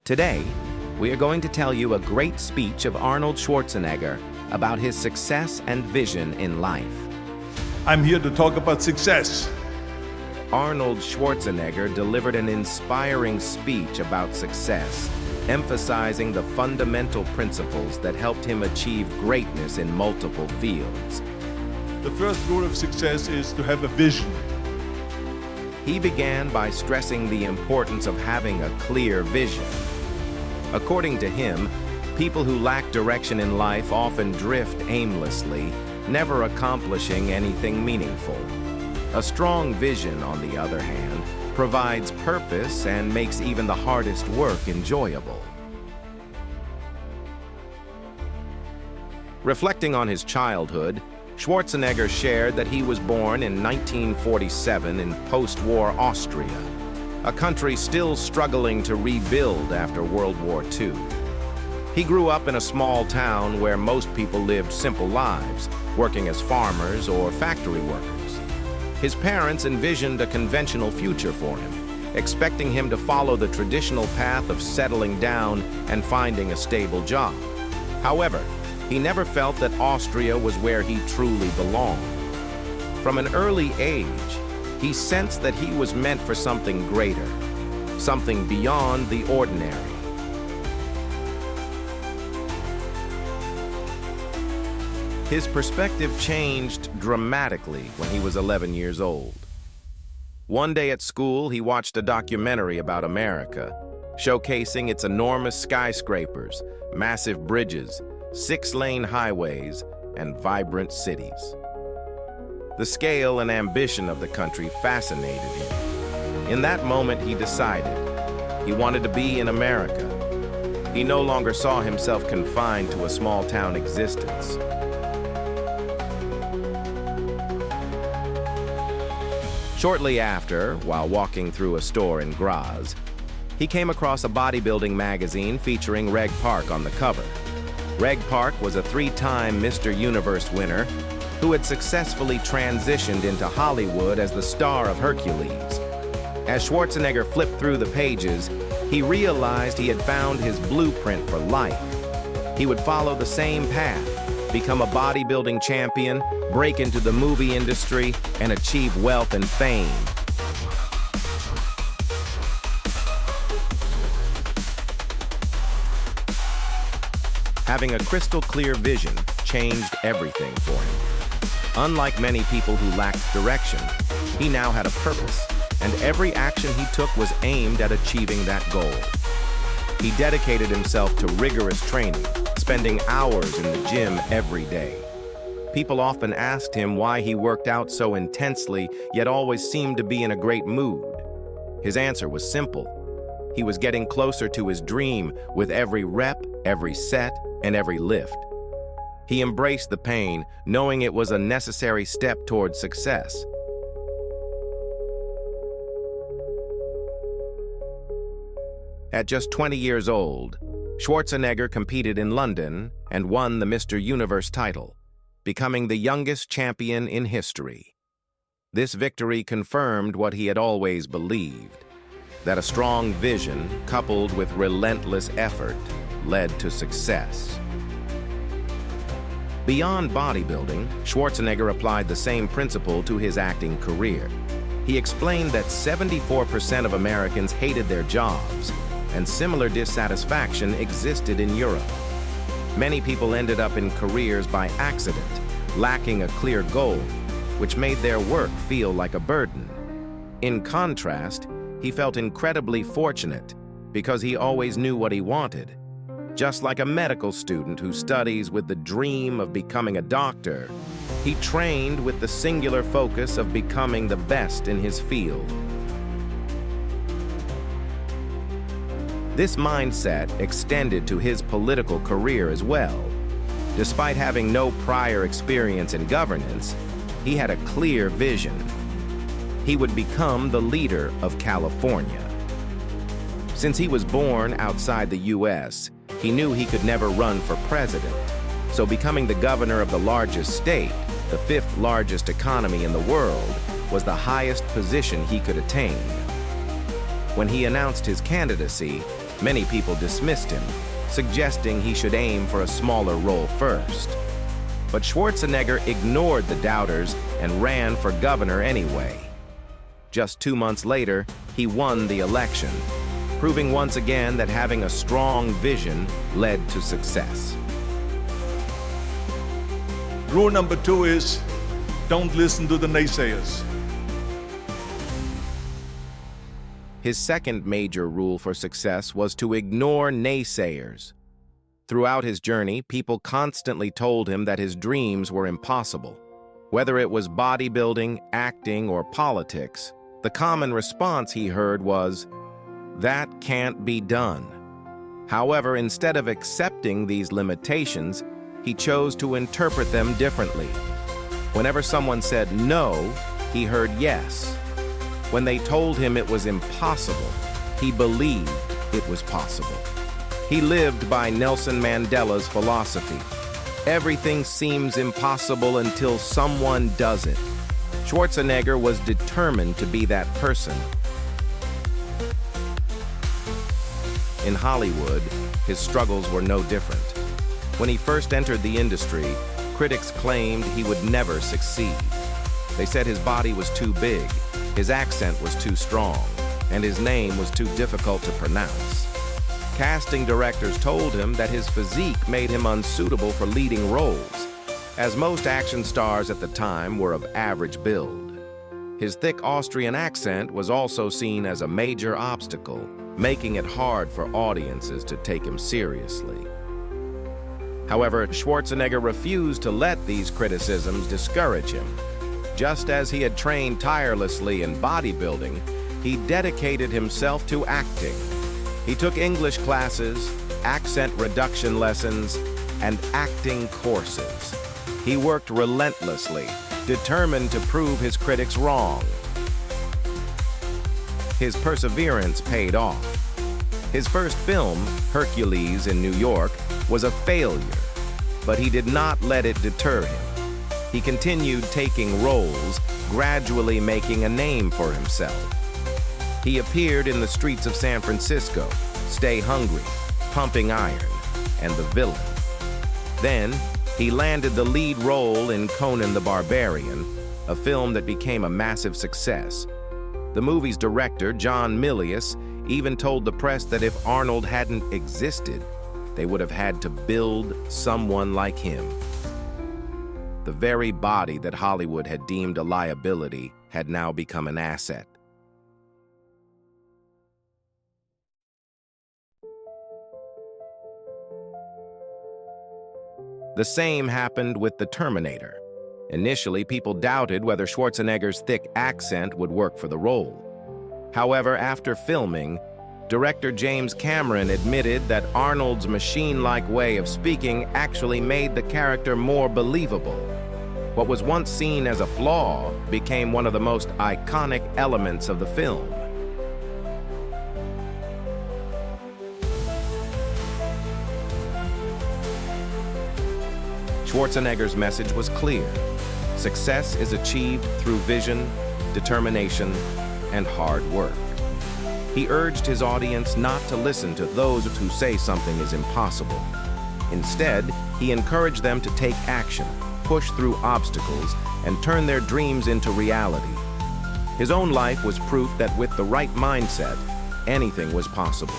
Today, we are going to tell you a great speech of Arnold Schwarzenegger about his success and vision in life. I'm here to talk about success. Arnold Schwarzenegger delivered an inspiring speech about success, emphasizing the fundamental principles that helped him achieve greatness in multiple fields. The first rule of success is to have a vision. He began by stressing the importance of having a clear vision. According to him, people who lack direction in life often drift aimlessly, never accomplishing anything meaningful. A strong vision, on the other hand, provides purpose and makes even the hardest work enjoyable. Reflecting on his childhood, Schwarzenegger shared that he was born in 1947 in post-war Austria, a country still struggling to rebuild after World War II. He grew up in a small town where most people lived simple lives, working as farmers or factory workers. His parents envisioned a conventional future for him, expecting him to follow the traditional path of settling down and finding a stable job. However, he never felt that Austria was where he truly belonged. From an early age, he sensed that he was meant for something greater, something beyond the ordinary. His perspective changed dramatically when he was 11 years old. One day at school, he watched a documentary about America, showcasing its enormous skyscrapers, massive bridges, 6-lane highways, and vibrant cities. The scale and ambition of the country fascinated him. In that moment, he decided he wanted to be in America. He no longer saw himself confined to a small-town existence. Shortly after, while walking through a store in Graz, he came across a bodybuilding magazine featuring Reg Park on the cover. Reg Park was a 3-time Mr. Universe winner who had successfully transitioned into Hollywood as the star of Hercules. As Schwarzenegger flipped through the pages, he realized he had found his blueprint for life. He would follow the same path, become a bodybuilding champion, break into the movie industry, and achieve wealth and fame. Having a crystal clear vision changed everything for him. Unlike many people who lacked direction, he now had a purpose, and every action he took was aimed at achieving that goal. He dedicated himself to rigorous training, spending hours in the gym every day. People often asked him why he worked out so intensely, yet always seemed to be in a great mood. His answer was simple. He was getting closer to his dream with every rep, every set, and every lift. He embraced the pain, knowing it was a necessary step towards success. At just 20 years old, Schwarzenegger competed in London and won the Mr. Universe title, becoming the youngest champion in history. This victory confirmed what he had always believed, that a strong vision coupled with relentless effort led to success. Beyond bodybuilding, Schwarzenegger applied the same principle to his acting career. He explained that 74% of Americans hated their jobs, and similar dissatisfaction existed in Europe. Many people ended up in careers by accident, lacking a clear goal, which made their work feel like a burden. In contrast, he felt incredibly fortunate because he always knew what he wanted. Just like a medical student who studies with the dream of becoming a doctor, he trained with the singular focus of becoming the best in his field. This mindset extended to his political career as well. Despite having no prior experience in governance, he had a clear vision. He would become the leader of California. Since he was born outside the U.S., he knew he could never run for president, so becoming the governor of the largest state, the 5th largest economy in the world, was the highest position he could attain. When he announced his candidacy, Many people dismissed him, suggesting he should aim for a smaller role first. But Schwarzenegger ignored the doubters and ran for governor anyway. Just 2 months later, he won the election, proving once again that having a strong vision led to success. Rule number 2 is don't listen to the naysayers. His second major rule for success was to ignore naysayers. Throughout his journey, people constantly told him that his dreams were impossible. Whether it was bodybuilding, acting, or politics, the common response he heard was, "That can't be done." However, instead of accepting these limitations, he chose to interpret them differently. Whenever someone said no, he heard yes. When they told him it was impossible, he believed it was possible. He lived by Nelson Mandela's philosophy. Everything seems impossible until someone does it. Schwarzenegger was determined to be that person. In Hollywood, his struggles were no different. When he first entered the industry, critics claimed he would never succeed. They said his body was too big, his accent was too strong, and his name was too difficult to pronounce. Casting directors told him that his physique made him unsuitable for leading roles, as most action stars at the time were of average build. His thick Austrian accent was also seen as a major obstacle, making it hard for audiences to take him seriously. However, Schwarzenegger refused to let these criticisms discourage him. Just as he had trained tirelessly in bodybuilding, he dedicated himself to acting. He took English classes, accent reduction lessons, and acting courses. He worked relentlessly, determined to prove his critics wrong. His perseverance paid off. His first film, Hercules in New York, was a failure, but he did not let it deter him. He continued taking roles, gradually making a name for himself. He appeared in the streets of San Francisco, Stay Hungry, Pumping Iron, and The Villain. Then, he landed the lead role in Conan the Barbarian, a film that became a massive success. The movie's director, John Milius, even told the press that if Arnold hadn't existed, they would have had to build someone like him. The very body that Hollywood had deemed a liability had now become an asset. The same happened with The Terminator. Initially, people doubted whether Schwarzenegger's thick accent would work for the role. However, after filming, director James Cameron admitted that Arnold's machine-like way of speaking actually made the character more believable. What was once seen as a flaw became one of the most iconic elements of the film. Schwarzenegger's message was clear. Success is achieved through vision, determination, and hard work. He urged his audience not to listen to those who say something is impossible. Instead, he encouraged them to take action, push through obstacles, and turn their dreams into reality. His own life was proof that with the right mindset, anything was possible.